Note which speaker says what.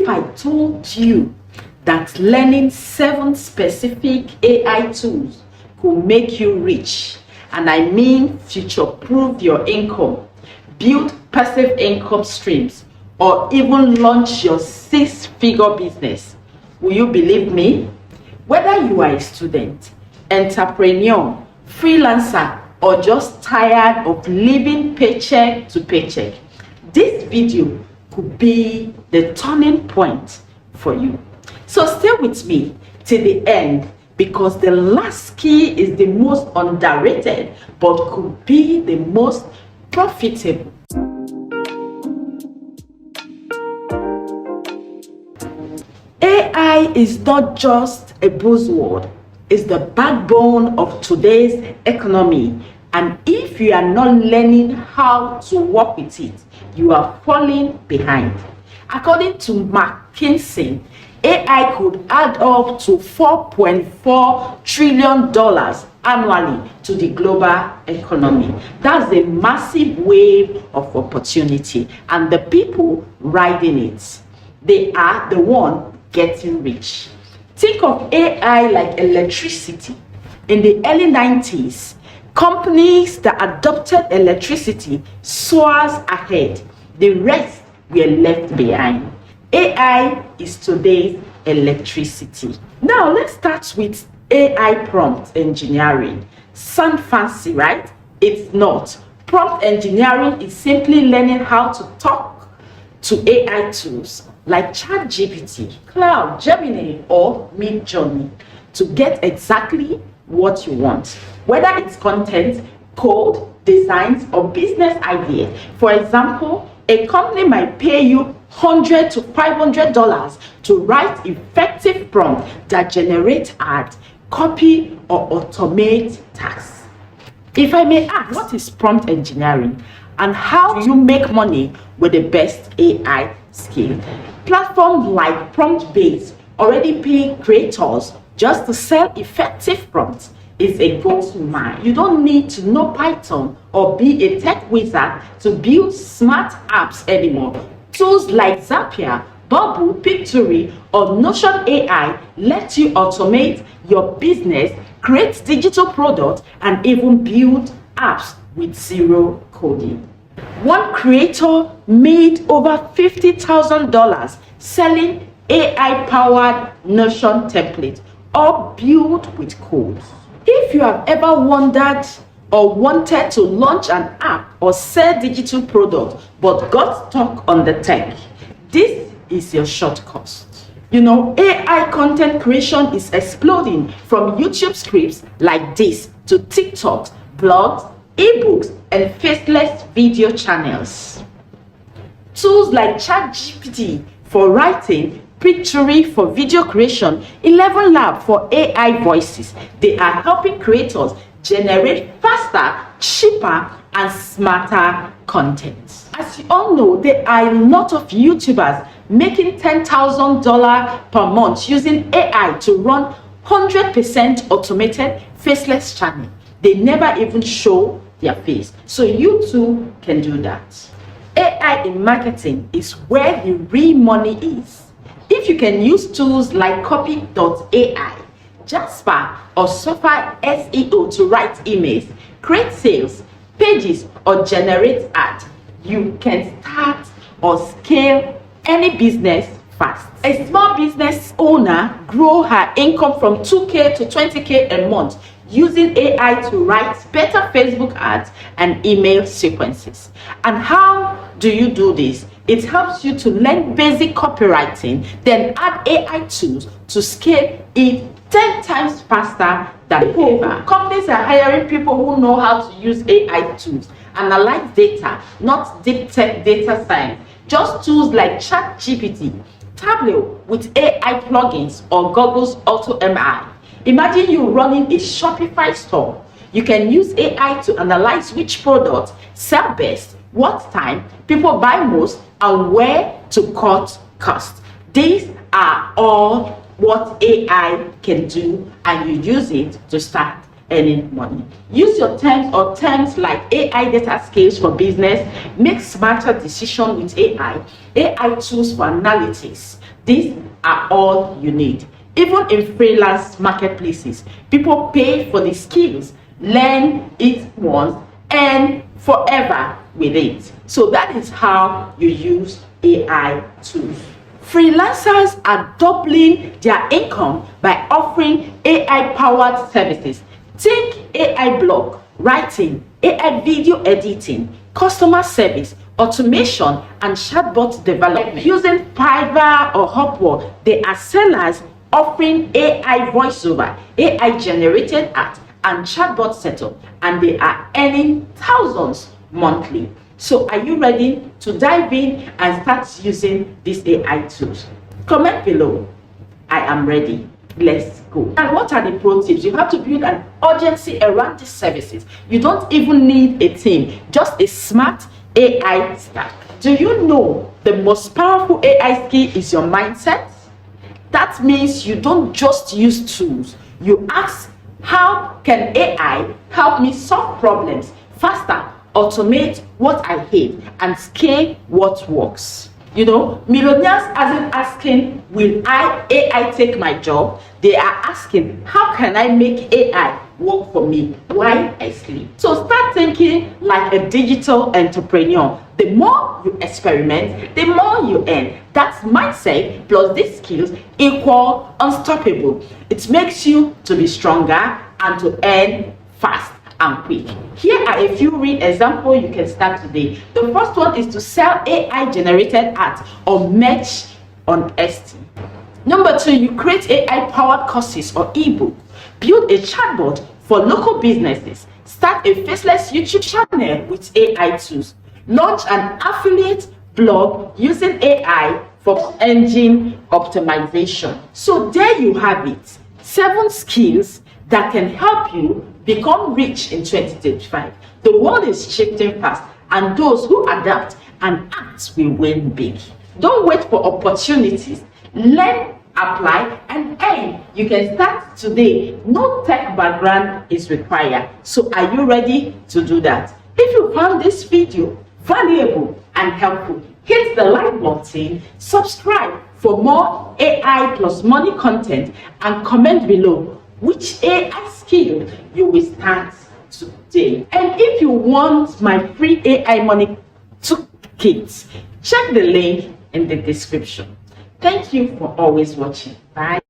Speaker 1: if I told you that learning 7 specific AI tools could make you rich, and I mean future-proof your income, build passive income streams, or even launch your 6-figure business, will you believe me? Whether you are a student, entrepreneur, freelancer, or just tired of living paycheck to paycheck, this video could be the turning point for you. So stay with me till the end, because the last key is the most underrated but could be the most profitable. AI is not just a buzzword, it's the backbone of today's economy. And if you are not learning how to work with it, you are falling behind. According to McKinsey, AI could add up to $4.4 trillion annually to the global economy. That's a massive wave of opportunity, and the people riding it, they are the one getting rich. Think of AI like electricity. In the early 90s, companies that adopted electricity soared ahead. The rest were left behind. AI is today's electricity. Now let's start with AI prompt engineering. Sound fancy, right? It's not. Prompt engineering is simply learning how to talk to AI tools like ChatGPT, Cloud, Gemini, or Midjourney to get exactly what you want. Whether it's content, code, designs, or business ideas. For example, a company might pay you $100 to $500 to write effective prompt that generate ads, copy, or automate tasks. If I may ask, what is prompt engineering and how do you make money with the best AI skill? Platforms like PromptBase already pay creators just to sell effective prompts. Is a go-to man. You don't need to know Python or be a tech wizard to build smart apps anymore. Tools like Zapier, Bubble, Pictory, or Notion AI let you automate your business, create digital products, and even build apps with zero coding. One creator made over $50,000 selling AI-powered Notion templates, all built with code. If you have ever wondered or wanted to launch an app or sell digital products but got stuck on the tech, this is your shortcut. You know, AI content creation is exploding, from YouTube scripts like this to TikToks, blogs, ebooks, and faceless video channels. Tools like ChatGPT for writing, Pictory for video creation, 11 Lab for AI voices. They are helping creators generate faster, cheaper, and smarter content. As you all know, there are a lot of YouTubers making $10,000 per month using AI to run 100% automated faceless channel. They never even show their face. So you too can do that. AI in marketing is where the real money is. If you can use tools like Copy.ai, Jasper, or Software SEO to write emails, create sales pages, or generate ads, you can start or scale any business fast. A small business owner grow her income from $2K to $20K a month using AI to write better Facebook ads and email sequences. And how do you do this? It helps you to learn basic copywriting, then add AI tools to scale it 10 times faster than ever. Companies are hiring people who know how to use AI tools, analyze data, not deep tech data science. Just tools like ChatGPT, Tableau with AI plugins, or Google's AutoMI. Imagine you running a Shopify store. You can use AI to analyze which products sell best, what time people buy most, and where to cut costs. These are all what AI can do, and you use it to start earning money. Use your terms like AI data skills for business, make smarter decisions with AI tools for analytics, These are all you need. Even in freelance marketplaces, people pay for the skills, learn it once, and forever with it. So that is how you use AI tools. Freelancers are doubling their income by offering AI-powered services. Think AI blog writing, AI video editing, customer service, automation, and chatbot development. Using Fiverr or Upwork, they are sellers offering AI voiceover, AI generated art, and chatbot setup, and they are earning thousands monthly. So are you ready to dive in and start using these AI tools? Comment below. I am ready. Let's go. And what are the pro tips? You have to build an urgency around these services. You don't even need a team, just a smart AI stack. Do you know the most powerful AI skill is your mindset? That means you don't just use tools. You ask, how can AI help me solve problems faster, automate what I hate, and scale what works? You know, millionaires aren't asking, will AI take my job? They are asking, how can I make AI work for me while I sleep? So start thinking like a digital entrepreneur. The more you experiment, the more you earn. That's mindset plus these skills equal unstoppable. It makes you to be stronger and to earn fast and quick. Here are a few real examples you can start today. The first one is to sell AI generated art or merch on Etsy. Number 2, you create AI powered courses or ebook. Build a chatbot for local businesses. Start a faceless YouTube channel with AI tools. Launch an affiliate blog using AI for engine optimization. So there you have it. 7 skills that can help you become rich in 2025. The world is shifting fast, and those who adapt and act will win big. Don't wait for opportunities. Learn, apply, and earn. You can start today. No tech background is required. So are you ready to do that? If you found this video valuable and helpful, hit the like button, subscribe for more AI plus money content, and comment below which AI skill you will start today. And if you want my free AI money toolkit, check the link in the description. Thank you for always watching. Bye.